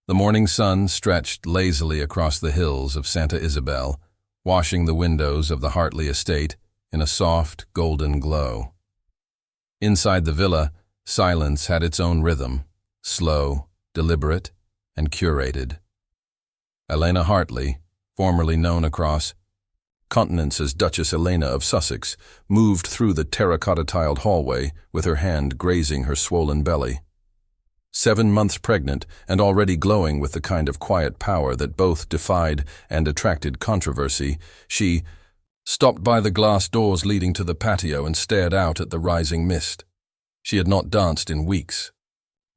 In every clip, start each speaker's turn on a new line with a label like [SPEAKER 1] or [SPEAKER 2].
[SPEAKER 1] The morning sun stretched lazily across the hills of Santa Isabel, washing the windows of the Hartley estate in a soft, golden glow. Inside the villa, silence had its own rhythm, slow, deliberate, and curated. Elena Hartley, formerly known across continents as Duchess Elena of Sussex, moved through the terracotta-tiled hallway with her hand grazing her swollen belly. 7 months pregnant and already glowing with the kind of quiet power that both defied and attracted controversy, she stopped by the glass doors leading to the patio and stared out at the rising mist. She had not danced in weeks.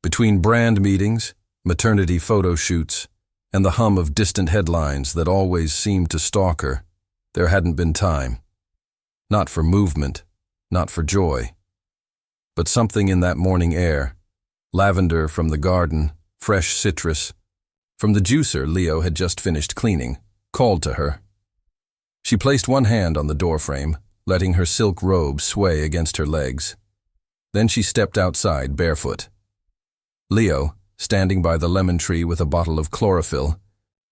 [SPEAKER 1] Between brand meetings, maternity photo shoots, and the hum of distant headlines that always seemed to stalk her, there hadn't been time. Not for movement, not for joy. But something in that morning air, lavender from the garden, fresh citrus, from the juicer Leo had just finished cleaning, called to her. She placed one hand on the doorframe, letting her silk robe sway against her legs. Then she stepped outside barefoot. Leo, standing by the lemon tree with a bottle of chlorophyll,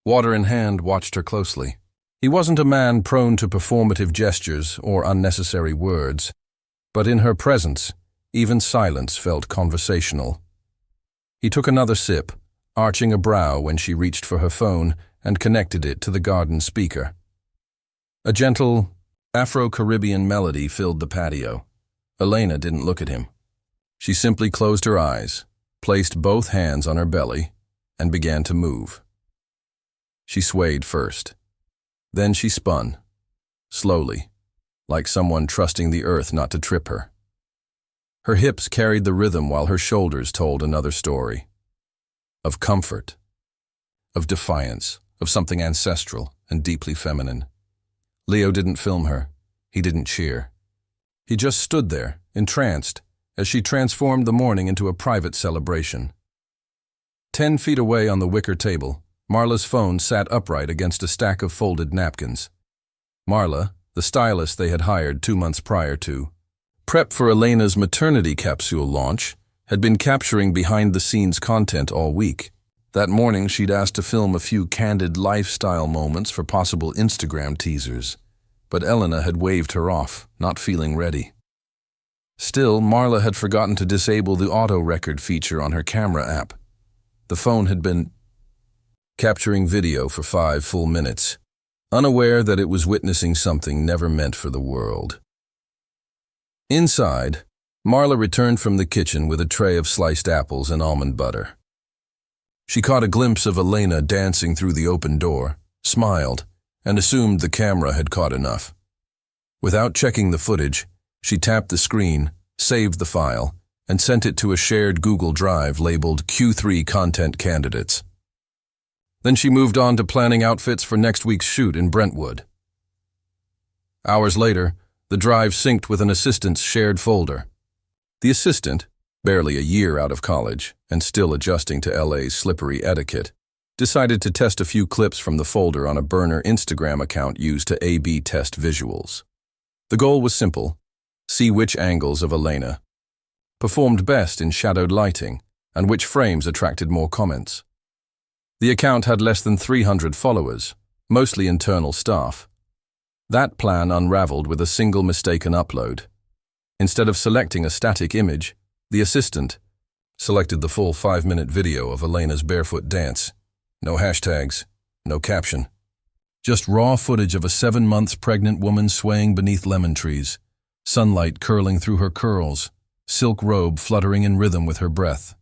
[SPEAKER 1] water in hand, watched her closely. He wasn't a man prone to performative gestures or unnecessary words, but in her presence, even silence felt conversational. He took another sip, arching a brow when she reached for her phone and connected it to the garden speaker. A gentle, Afro-Caribbean melody filled the patio. Elena didn't look at him. She simply closed her eyes, placed both hands on her belly, and began to move. She swayed first. Then she spun, slowly, like someone trusting the earth not to trip her. Her hips carried the rhythm while her shoulders told another story. Of comfort, of defiance, of something ancestral and deeply feminine. Leo didn't film her. He didn't cheer. He just stood there, entranced, as she transformed the morning into a private celebration. 10 feet away on the wicker table, Marla's phone sat upright against a stack of folded napkins. Marla, the stylist they had hired 2 months prior to prep for Elena's maternity capsule launch, had been capturing behind-the-scenes content all week. That morning, she'd asked to film a few candid lifestyle moments for possible Instagram teasers, but Elena had waved her off, not feeling ready. Still, Marla had forgotten to disable the auto-record feature on her camera app. The phone had been capturing video for 5 full minutes, unaware that it was witnessing something never meant for the world. Inside, Marla returned from the kitchen with a tray of sliced apples and almond butter. She caught a glimpse of Elena dancing through the open door, smiled, and assumed the camera had caught enough. Without checking the footage, she tapped the screen, saved the file, and sent it to a shared Google Drive labeled Q3 Content Candidates. Then she moved on to planning outfits for next week's shoot in Brentwood. Hours later, the drive synced with an assistant's shared folder. The assistant, barely a year out of college and still adjusting to LA's slippery etiquette, decided to test a few clips from the folder on a burner Instagram account used to A/B test visuals. The goal was simple: see which angles of Elena performed best in shadowed lighting and which frames attracted more comments. The account had less than 300 followers, mostly internal staff. That plan unraveled with a single mistaken upload. Instead of selecting a static image, the assistant selected the full 5-minute video of Elena's barefoot dance. No hashtags, no caption. Just raw footage of a 7 months pregnant woman swaying beneath lemon trees, sunlight curling through her curls, silk robe fluttering in rhythm with her breath.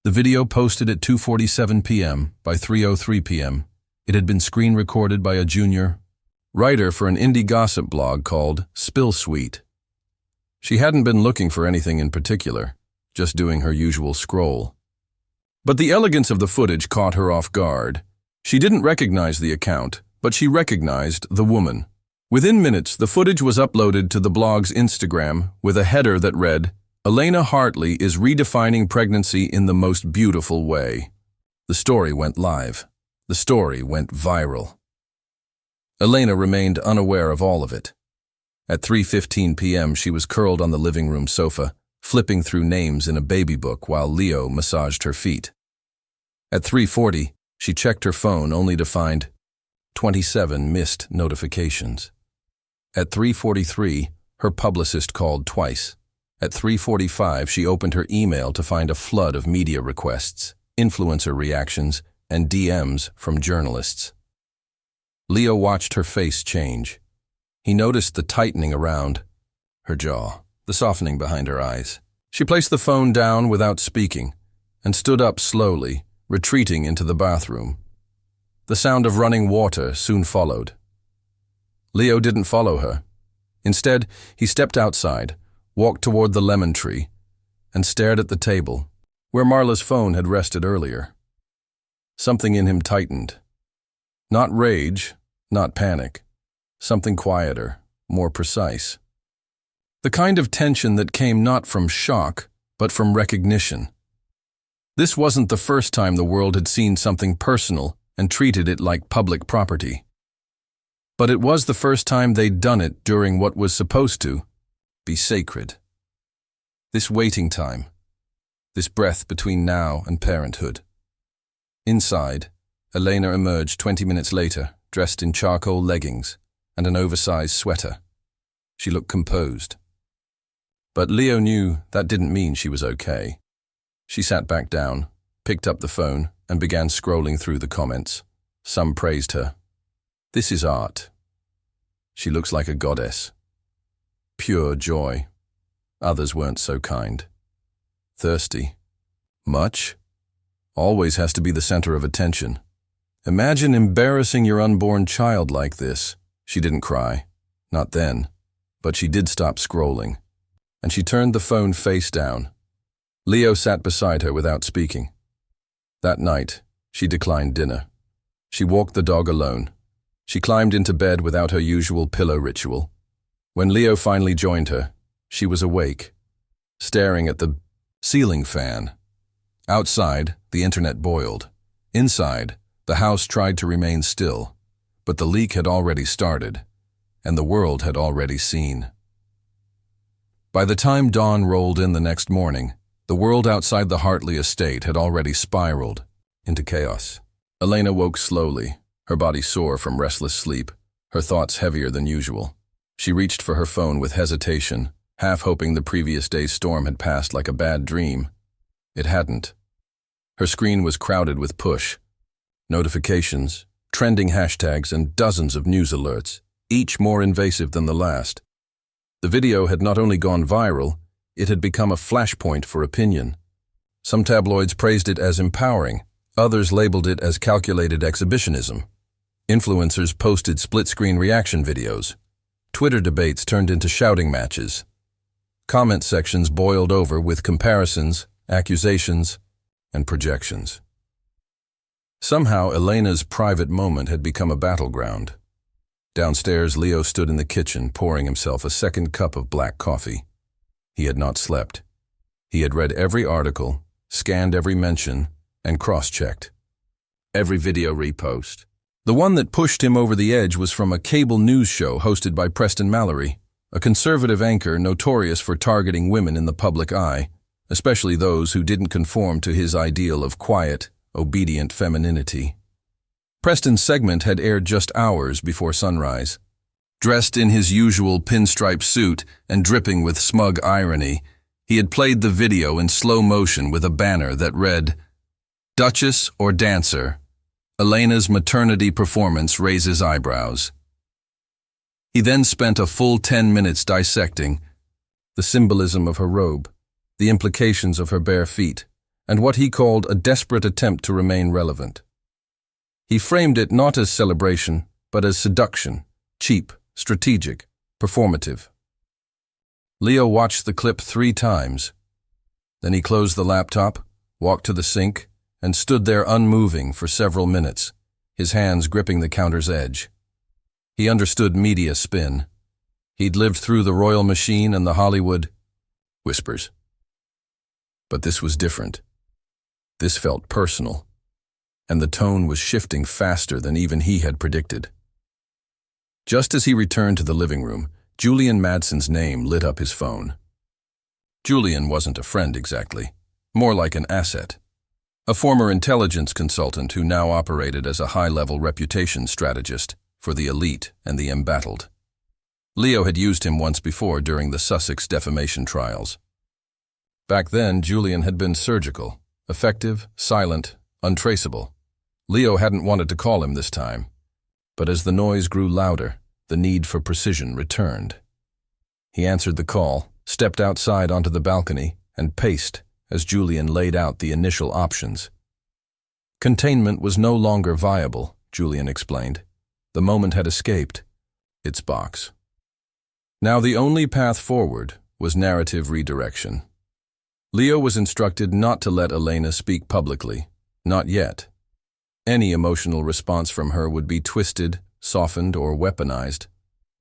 [SPEAKER 1] The video posted at 2:47 p.m. By 3:03 p.m., it had been screen recorded by a junior writer for an indie gossip blog called Spill Suite. She hadn't been looking for anything in particular, just doing her usual scroll. But the elegance of the footage caught her off guard. She didn't recognize the account, but she recognized the woman. Within minutes, the footage was uploaded to the blog's Instagram with a header that read, "Elena Hartley is redefining pregnancy in the most beautiful way." The story went live. The story went viral. Elena remained unaware of all of it. At 3:15 p.m., she was curled on the living room sofa, flipping through names in a baby book while Leo massaged her feet. At 3:40, she checked her phone only to find 27 missed notifications. At 3:43, her publicist called twice. At 3:45, she opened her email to find a flood of media requests, influencer reactions, and DMs from journalists. Leo watched her face change. He noticed the tightening around her jaw, the softening behind her eyes. She placed the phone down without speaking and stood up slowly, retreating into the bathroom. The sound of running water soon followed. Leo didn't follow her. Instead, he stepped outside, walked toward the lemon tree, and stared at the table, where Marla's phone had rested earlier. Something in him tightened. Not rage, not panic. Something quieter, more precise. The kind of tension that came not from shock, but from recognition. This wasn't the first time the world had seen something personal and treated it like public property. But it was the first time they'd done it during what was supposed to be sacred. This waiting time, this breath between now and parenthood. Inside, Elena emerged 20 minutes later, dressed in charcoal leggings and an oversized sweater. She looked composed. But Leo knew that didn't mean she was okay. She sat back down, picked up the phone, and began scrolling through the comments. Some praised her. This is art. She looks like a goddess. Pure joy. Others weren't so kind. Thirsty. Much? Always has to be the center of attention. Imagine embarrassing your unborn child like this. She didn't cry. Not then. But she did stop scrolling. And she turned the phone face down. Leo sat beside her without speaking. That night, she declined dinner. She walked the dog alone. She climbed into bed without her usual pillow ritual. When Leo finally joined her, she was awake, staring at the ceiling fan. Outside, the internet boiled. Inside, the house tried to remain still, but the leak had already started, and the world had already seen. By the time dawn rolled in the next morning, the world outside the Hartley estate had already spiraled into chaos. Elena woke slowly, her body sore from restless sleep, her thoughts heavier than usual. She reached for her phone with hesitation, half hoping the previous day's storm had passed like a bad dream. It hadn't. Her screen was crowded with push notifications, trending hashtags, and dozens of news alerts, each more invasive than the last. The video had not only gone viral, it had become a flashpoint for opinion. Some tabloids praised it as empowering, others labeled it as calculated exhibitionism. Influencers posted split-screen reaction videos. Twitter debates turned into shouting matches. Comment sections boiled over with comparisons, accusations, and projections. Somehow, Elena's private moment had become a battleground. Downstairs, Leo stood in the kitchen, pouring himself a second cup of black coffee. He had not slept. He had read every article, scanned every mention, and cross-checked every video repost. The one that pushed him over the edge was from a cable news show hosted by Preston Mallory, a conservative anchor notorious for targeting women in the public eye, especially those who didn't conform to his ideal of quiet, obedient femininity. Preston's segment had aired just hours before sunrise. Dressed in his usual pinstripe suit and dripping with smug irony, he had played the video in slow motion with a banner that read, "Duchess or Dancer? Elena's maternity performance raises eyebrows." He then spent a full 10 minutes dissecting the symbolism of her robe, the implications of her bare feet, and what he called a desperate attempt to remain relevant. He framed it not as celebration, but as seduction, cheap, strategic, performative. Leo watched the clip 3 times. Then he closed the laptop, walked to the sink, and stood there unmoving for several minutes, his hands gripping the counter's edge. He understood media spin. He'd lived through the royal machine and the Hollywood whispers. But this was different. This felt personal, and the tone was shifting faster than even he had predicted. Just as he returned to the living room, Julian Madson's name lit up his phone. Julian wasn't a friend exactly, more like an asset. a former intelligence consultant who now operated as a high-level reputation strategist for the elite and the embattled. Leo had used him once before during the Sussex defamation trials. Back then, Julian had been surgical, effective, silent, untraceable. Leo hadn't wanted to call him this time, but as the noise grew louder, the need for precision returned. He answered the call, stepped outside onto the balcony, and paced as Julian laid out the initial options. Containment was no longer viable, Julian explained. The moment had escaped its box. Now the only path forward was narrative redirection. Leo was instructed not to let Elena speak publicly, not yet. Any emotional response from her would be twisted, softened, or weaponized.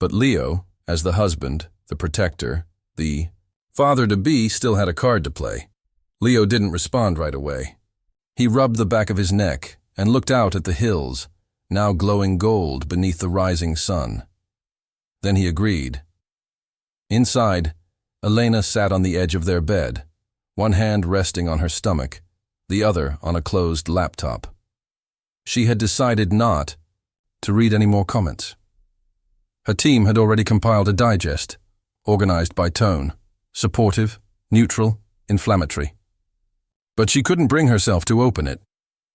[SPEAKER 1] But Leo, as the husband, the protector, the father-to-be, still had a card to play. Leo didn't respond right away. He rubbed the back of his neck and looked out at the hills, now glowing gold beneath the rising sun. Then he agreed. Inside, Elena sat on the edge of their bed, one hand resting on her stomach, the other on a closed laptop. She had decided not to read any more comments. Her team had already compiled a digest, organized by tone, supportive, neutral, inflammatory. But she couldn't bring herself to open it.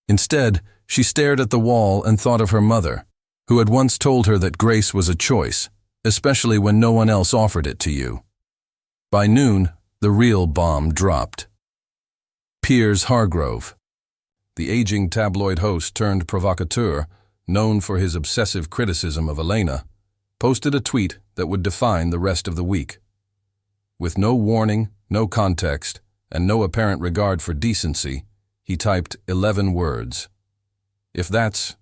[SPEAKER 1] Instead, she stared at the wall and thought of her mother, who had once told her that grace was a choice, especially when no one else offered it to you. By noon, the real bomb dropped. Piers Hargrove, the aging tabloid host turned provocateur, known for his obsessive criticism of Elena, posted a tweet that would define the rest of the week. With no warning, no context, and no apparent regard for decency, he typed 11 words. If that's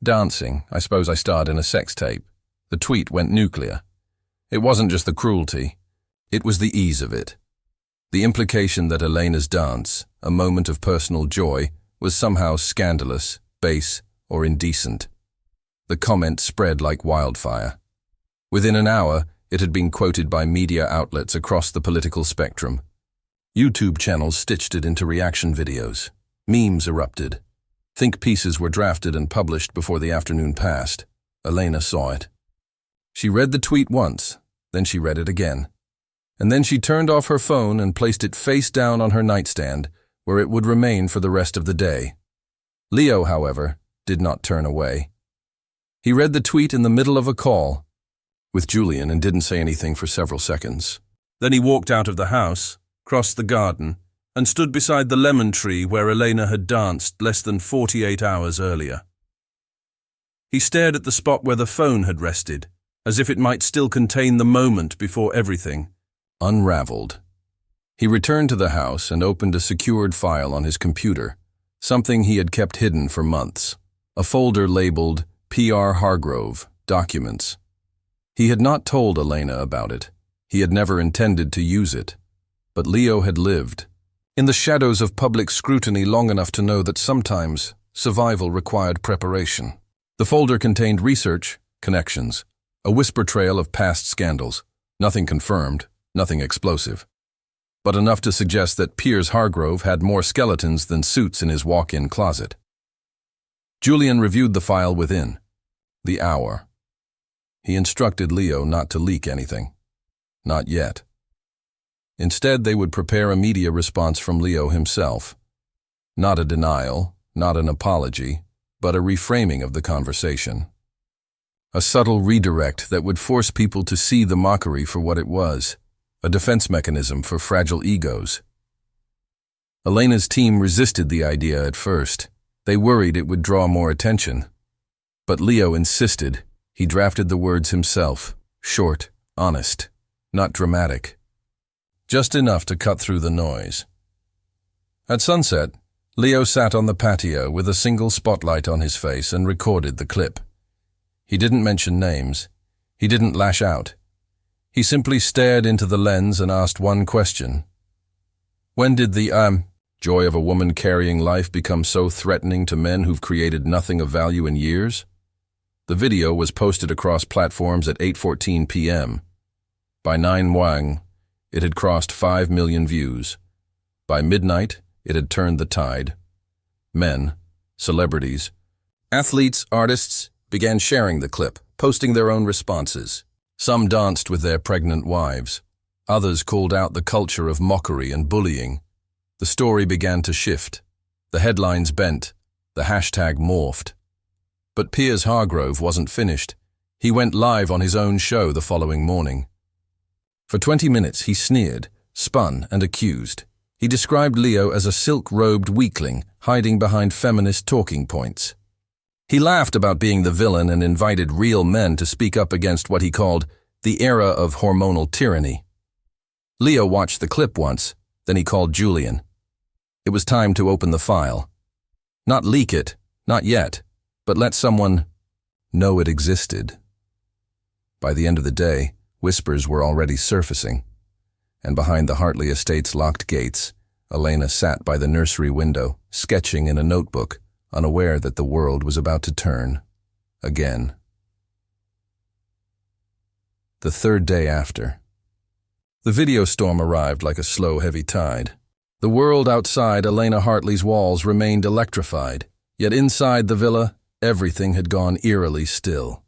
[SPEAKER 1] dancing, I suppose I starred in a sex tape. The tweet went nuclear. It wasn't just the cruelty, it was the ease of it. The implication that Elena's dance, a moment of personal joy, was somehow scandalous, base, or indecent. The comment spread like wildfire. Within an hour, it had been quoted by media outlets across the political spectrum. YouTube channels stitched it into reaction videos. Memes erupted. Think pieces were drafted and published before the afternoon passed. Elena saw it. She read the tweet once, then she read it again. And then she turned off her phone and placed it face down on her nightstand, where it would remain for the rest of the day. Leo, however, did not turn away. He read the tweet in the middle of a call with Julian and didn't say anything for several seconds. Then he walked out of the house, crossed the garden, and stood beside the lemon tree where Elena had danced less than 48 hours earlier. He stared at the spot where the phone had rested, as if it might still contain the moment before everything unraveled. He returned to the house and opened a secured file on his computer, something he had kept hidden for months, a folder labeled P.R. Hargrove, Documents. He had not told Elena about it. He had never intended to use it. But Leo had lived in the shadows of public scrutiny long enough to know that sometimes survival required preparation. The folder contained research, connections, a whisper trail of past scandals, nothing confirmed, nothing explosive, but enough to suggest that Piers Hargrove had more skeletons than suits in his walk-in closet. Julian reviewed the file within the hour. He instructed Leo not to leak anything. Not yet. Instead, they would prepare a media response from Leo himself. Not a denial, not an apology, but a reframing of the conversation. A subtle redirect that would force people to see the mockery for what it was, a defense mechanism for fragile egos. Elena's team resisted the idea at first. They worried it would draw more attention. But Leo insisted. He drafted the words himself, short, honest, not dramatic. Just enough to cut through the noise. At sunset, Leo sat on the patio with a single spotlight on his face and recorded the clip. He didn't mention names. He didn't lash out. He simply stared into the lens and asked one question. When did the joy of a woman carrying life become so threatening to men who've created nothing of value in years? The video was posted across platforms at 8:14 p.m. By 9 Wang, it had crossed 5 million views. By midnight, it had turned the tide. Men, celebrities, athletes, artists began sharing the clip, posting their own responses. Some danced with their pregnant wives. Others called out the culture of mockery and bullying. The story began to shift. The headlines bent. The hashtag morphed. But Piers Hargrove wasn't finished. He went live on his own show the following morning. For 20 minutes he sneered, spun and accused. He described Leo as a silk-robed weakling hiding behind feminist talking points. He laughed about being the villain and invited real men to speak up against what he called the era of hormonal tyranny. Leo watched the clip once, then he called Julian. It was time to open the file. Not leak it, not yet, but let someone know it existed. By the end of the day, whispers were already surfacing, and behind the Hartley estate's locked gates, Elena sat by the nursery window, sketching in a notebook, unaware that the world was about to turn again. The third day after. The video storm arrived like a slow, heavy tide. The world outside Elena Hartley's walls remained electrified, yet inside the villa, everything had gone eerily still.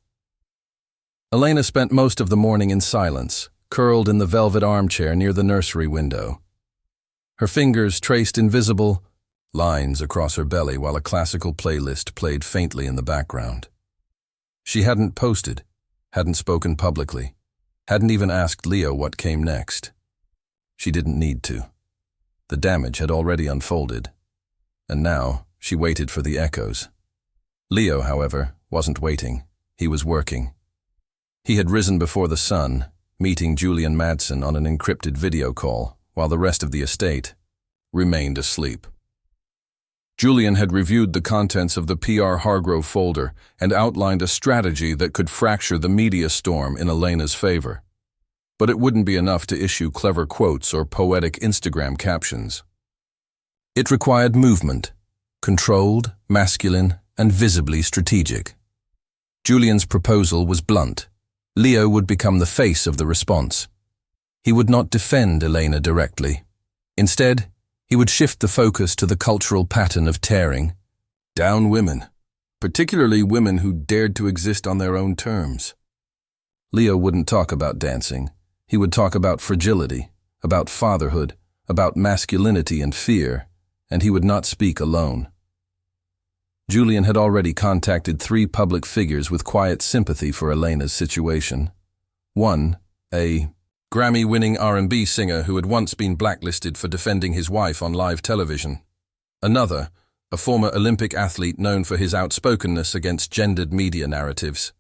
[SPEAKER 1] Elena spent most of the morning in silence, curled in the velvet armchair near the nursery window. Her fingers traced invisible lines across her belly while a classical playlist played faintly in the background. She hadn't posted, hadn't spoken publicly, hadn't even asked Leo what came next. She didn't need to. The damage had already unfolded, and now she waited for the echoes. Leo, however, wasn't waiting. He was working. He had risen before the sun, meeting Julian Madsen on an encrypted video call, while the rest of the estate remained asleep. Julian had reviewed the contents of the PR Hargrove folder and outlined a strategy that could fracture the media storm in Elena's favor. But it wouldn't be enough to issue clever quotes or poetic Instagram captions. It required movement, controlled, masculine, and visibly strategic. Julian's proposal was blunt. Leo would become the face of the response. He would not defend Elena directly. Instead, he would shift the focus to the cultural pattern of tearing down women, particularly women who dared to exist on their own terms. Leo wouldn't talk about dancing. He would talk about fragility, about fatherhood, about masculinity and fear, and he would not speak alone. Julian had already contacted 3 public figures with quiet sympathy for Elena's situation. One, a Grammy-winning R&B singer who had once been blacklisted for defending his wife on live television. Another, a former Olympic athlete known for his outspokenness against gendered media narratives.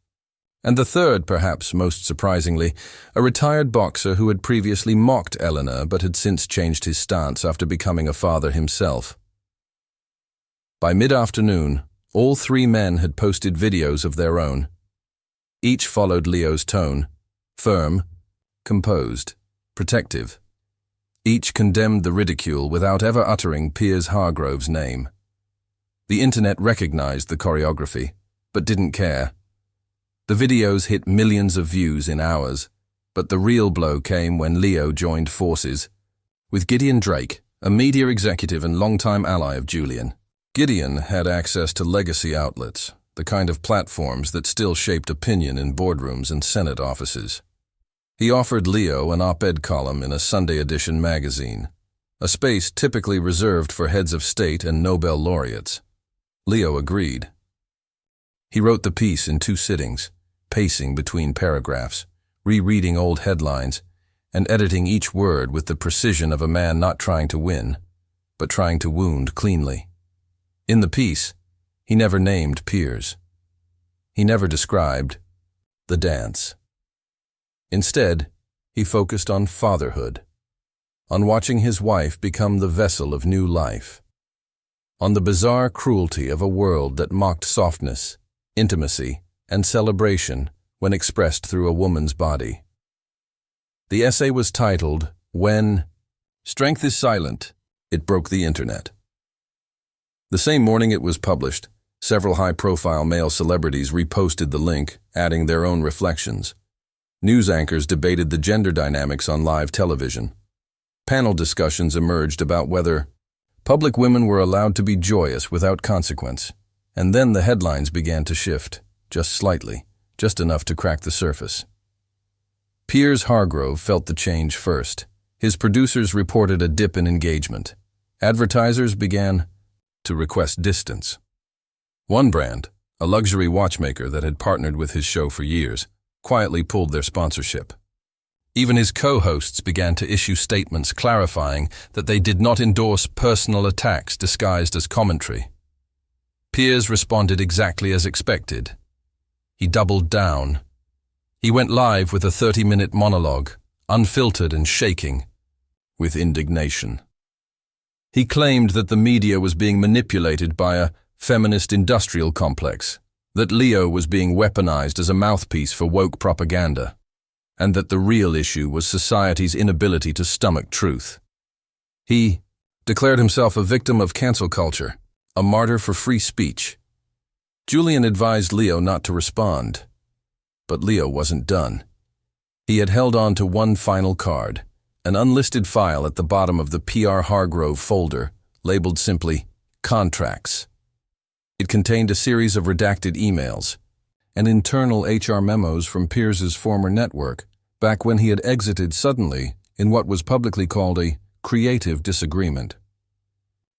[SPEAKER 1] And the third, perhaps most surprisingly, a retired boxer who had previously mocked Elena but had since changed his stance after becoming a father himself. By mid-afternoon, all 3 men had posted videos of their own. Each followed Leo's tone, firm, composed, protective. Each condemned the ridicule without ever uttering Piers Hargrove's name. The internet recognized the choreography, but didn't care. The videos hit millions of views in hours, but the real blow came when Leo joined forces with Gideon Drake, a media executive and longtime ally of Julian. Gideon had access to legacy outlets, the kind of platforms that still shaped opinion in boardrooms and Senate offices. He offered Leo an op-ed column in a Sunday edition magazine, a space typically reserved for heads of state and Nobel laureates. Leo agreed. He wrote the piece in 2 sittings, pacing between paragraphs, rereading old headlines, and editing each word with the precision of a man not trying to win, but trying to wound cleanly. In the piece, he never named Piers. He never described the dance. Instead, he focused on fatherhood, on watching his wife become the vessel of new life, on the bizarre cruelty of a world that mocked softness, intimacy, and celebration when expressed through a woman's body. The essay was titled, "When Strength is Silent." It broke the internet. The same morning it was published, several high-profile male celebrities reposted the link, adding their own reflections. News anchors debated the gender dynamics on live television. Panel discussions emerged about whether Public women were allowed to be joyous without consequence, and then the headlines began to shift, just slightly, just enough to crack the surface. Piers Hargrove felt the change first. His producers reported a dip in engagement. Advertisers began to request distance. One brand, a luxury watchmaker that had partnered with his show for years, quietly pulled their sponsorship. Even his co-hosts began to issue statements clarifying that they did not endorse personal attacks disguised as commentary. Piers responded exactly as expected. He doubled down. He went live with a 30-minute monologue, unfiltered and shaking with indignation. He claimed that the media was being manipulated by a feminist industrial complex, that Leo was being weaponized as a mouthpiece for woke propaganda, and that the real issue was society's inability to stomach truth. He declared himself a victim of cancel culture, a martyr for free speech. Julian advised Leo not to respond, but Leo wasn't done. He had held on to one final card, an unlisted file at the bottom of the PR Hargrove folder, labeled simply Contracts. It contained a series of redacted emails and internal HR memos from Piers's former network, back when he had exited suddenly in what was publicly called a creative disagreement.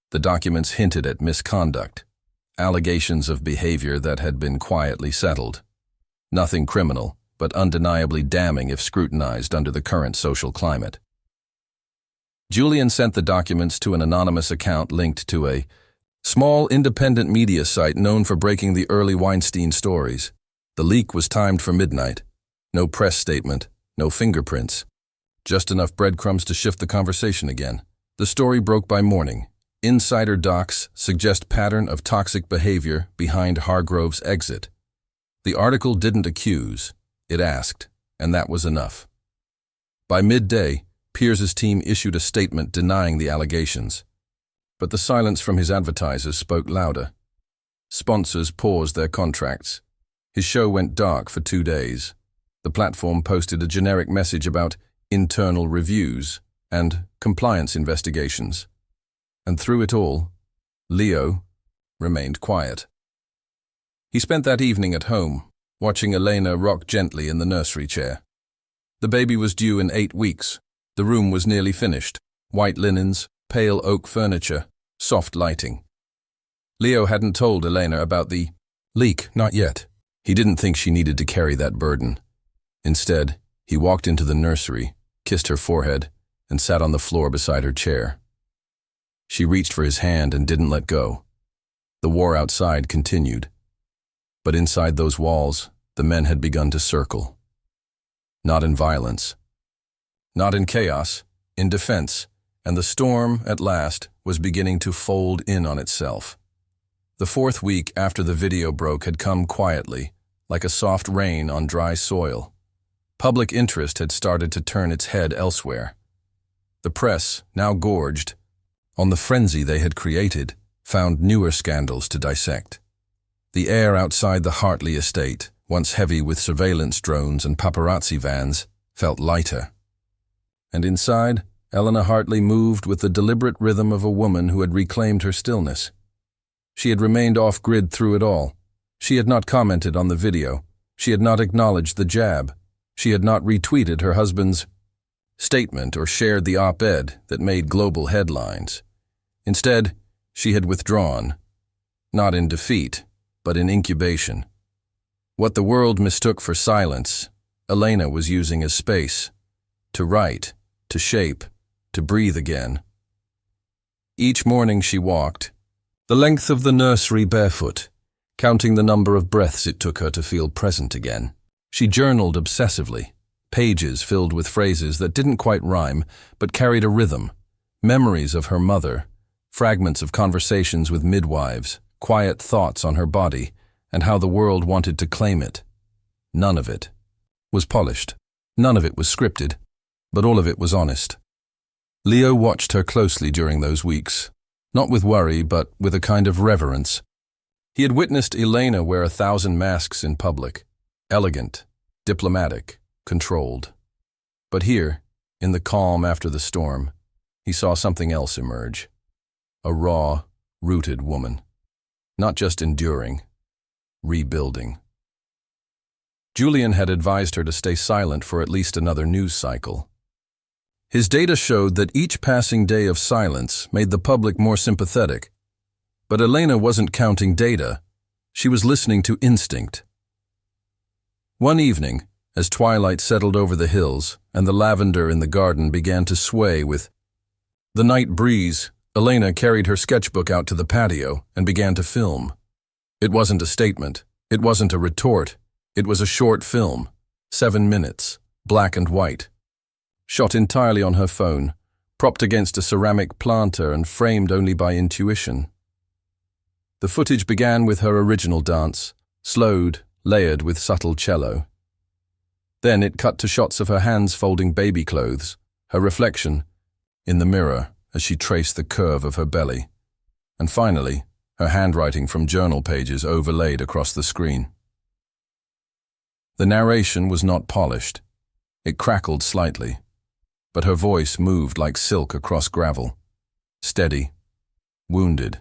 [SPEAKER 1] The documents hinted at misconduct, allegations of behavior that had been quietly settled. Nothing criminal, but undeniably damning if scrutinized under the current social climate. Julian sent the documents to an anonymous account linked to a small independent media site known for breaking the early Weinstein stories. The leak was timed for midnight. No press statement, no fingerprints. Just enough breadcrumbs to shift the conversation again. The story broke by morning. Insider docs suggest pattern of toxic behavior behind Hargrove's exit. The article didn't accuse, it asked, and that was enough. By midday, Piers's team issued a statement denying the allegations. But the silence from his advertisers spoke louder. Sponsors paused their contracts. His show went dark for 2 days. The platform posted a generic message about internal reviews and compliance investigations. And through it all, Leo remained quiet. He spent that evening at home, watching Elena rock gently in the nursery chair. The baby was due in 8 weeks. The room was nearly finished. White linens, pale oak furniture, soft lighting. Leo hadn't told Elena about the leak, not yet. He didn't think she needed to carry that burden. Instead, he walked into the nursery, kissed her forehead, and sat on the floor beside her chair. She reached for his hand and didn't let go. The war outside continued. But inside those walls, the men had begun to circle. Not in violence. Not in chaos, in defense, and the storm, at last, was beginning to fold in on itself. The 4th week after the video broke had come quietly, like a soft rain on dry soil. Public interest had started to turn its head elsewhere. The press, now gorged on the frenzy they had created, found newer scandals to dissect. The air outside the Hartley estate, once heavy with surveillance drones and paparazzi vans, felt lighter. And inside, Eleanor Hartley moved with the deliberate rhythm of a woman who had reclaimed her stillness. She had remained off-grid through it all. She had not commented on the video. She had not acknowledged the jab. She had not retweeted her husband's statement or shared the op-ed that made global headlines. Instead, she had withdrawn, not in defeat, but in incubation. What the world mistook for silence, Elena was using as space, to write, to shape, to breathe again. Each morning she walked, the length of the nursery barefoot, counting the number of breaths it took her to feel present again. She journaled obsessively, pages filled with phrases that didn't quite rhyme, but carried a rhythm, memories of her mother, fragments of conversations with midwives, quiet thoughts on her body, and how the world wanted to claim it. None of it was polished. None of it was scripted, but all of it was honest. Leo watched her closely during those weeks, not with worry, but with a kind of reverence. He had witnessed Elena wear 1,000 masks in public, elegant, diplomatic, controlled. But here, in the calm after the storm, he saw something else emerge. A raw, rooted woman. Not just enduring, rebuilding. Julian had advised her to stay silent for at least another news cycle. His data showed that each passing day of silence made the public more sympathetic. But Elena wasn't counting data. She was listening to instinct. One evening, as twilight settled over the hills and the lavender in the garden began to sway with the night breeze, Elena carried her sketchbook out to the patio and began to film. It wasn't a statement. It wasn't a retort. It was a short film, 7 minutes, black and white. Shot entirely on her phone, propped against a ceramic planter and framed only by intuition. The footage began with her original dance, slowed, layered with subtle cello. Then it cut to shots of her hands folding baby clothes, her reflection in the mirror as she traced the curve of her belly, and finally, her handwriting from journal pages overlaid across the screen. The narration was not polished. It crackled slightly, but her voice moved like silk across gravel, steady, wounded,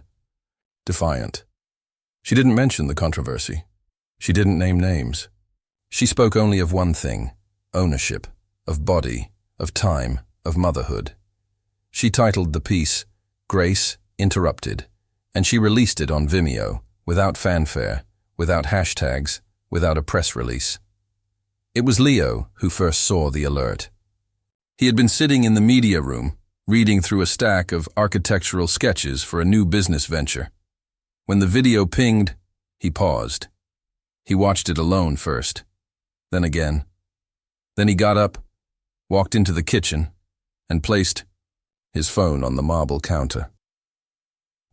[SPEAKER 1] defiant. She didn't mention the controversy. She didn't name names. She spoke only of one thing: ownership, of body, of time, of motherhood. She titled the piece, Grace Interrupted, and she released it on Vimeo, without fanfare, without hashtags, without a press release. It was Leo who first saw the alert. He had been sitting in the media room, reading through a stack of architectural sketches for a new business venture. When the video pinged, he paused. He watched it alone first, then again. Then he got up, walked into the kitchen, and placed his phone on the marble counter.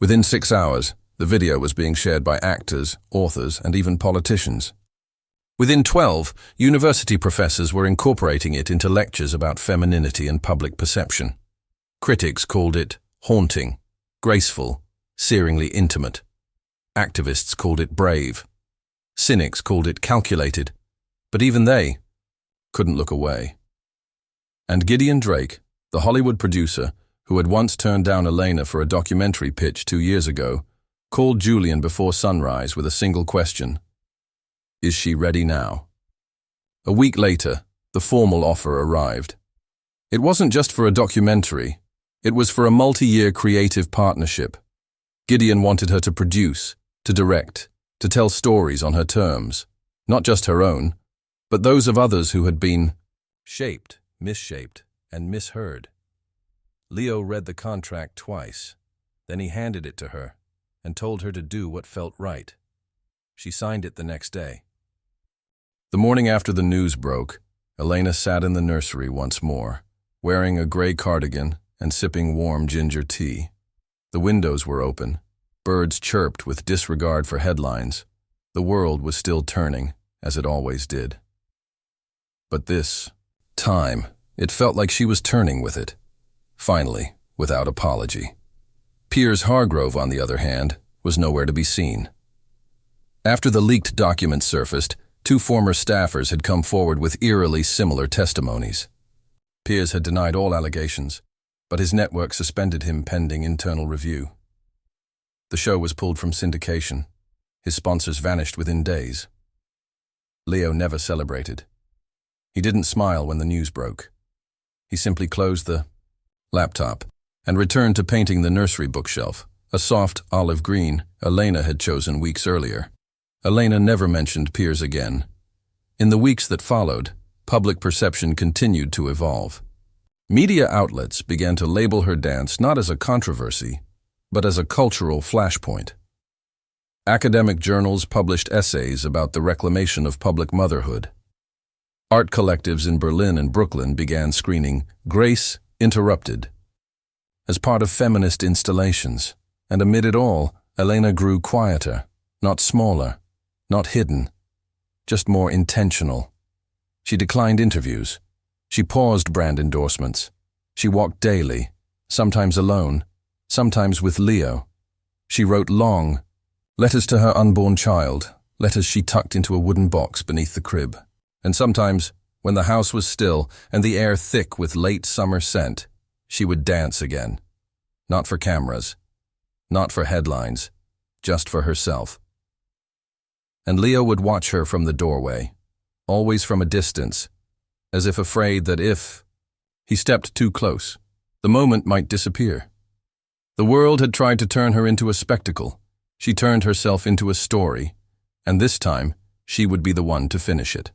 [SPEAKER 1] Within 6 hours, the video was being shared by actors, authors, and even politicians. Within 12, university professors were incorporating it into lectures about femininity and public perception. Critics called it haunting, graceful, searingly intimate. Activists called it brave. Cynics called it calculated. But even they couldn't look away. And Gideon Drake, the Hollywood producer, who had once turned down Elena for a documentary pitch 2 years ago, called Julian before sunrise with a single question: is she ready now? A week later, the formal offer arrived. It wasn't just for a documentary. It was for a multi-year creative partnership. Gideon wanted her to produce, to direct, to tell stories on her terms, not just her own, but those of others who had been shaped, misshaped, and misheard. Leo read the contract twice. Then he handed it to her and told her to do what felt right. She signed it the next day. The morning after the news broke, Elena sat in the nursery once more, wearing a gray cardigan and sipping warm ginger tea. The windows were open. Birds chirped with disregard for headlines. The world was still turning, as it always did. But this time, it felt like she was turning with it. Finally, without apology. Piers Hargrove, on the other hand, was nowhere to be seen. After the leaked documents surfaced, 2 former staffers had come forward with eerily similar testimonies. Piers had denied all allegations, but his network suspended him pending internal review. The show was pulled from syndication. His sponsors vanished within days. Leo never celebrated. He didn't smile when the news broke. He simply closed the laptop and returned to painting the nursery bookshelf, a soft olive green Elena had chosen weeks earlier. Elena never mentioned Piers again. In the weeks that followed, public perception continued to evolve. Media outlets began to label her dance not as a controversy, but as a cultural flashpoint. Academic journals published essays about the reclamation of public motherhood. Art collectives in Berlin and Brooklyn began screening Grace Interrupted as part of feminist installations, and amid it all, Elena grew quieter, not smaller, not hidden, just more intentional. She declined interviews. She paused brand endorsements. She walked daily, sometimes alone, sometimes with Leo. She wrote long letters to her unborn child, letters she tucked into a wooden box beneath the crib. And sometimes, when the house was still and the air thick with late summer scent, she would dance again. Not for cameras, not for headlines, just for herself. And Leo would watch her from the doorway, always from a distance, as if afraid that if he stepped too close, the moment might disappear. The world had tried to turn her into a spectacle. She turned herself into a story, and this time she would be the one to finish it.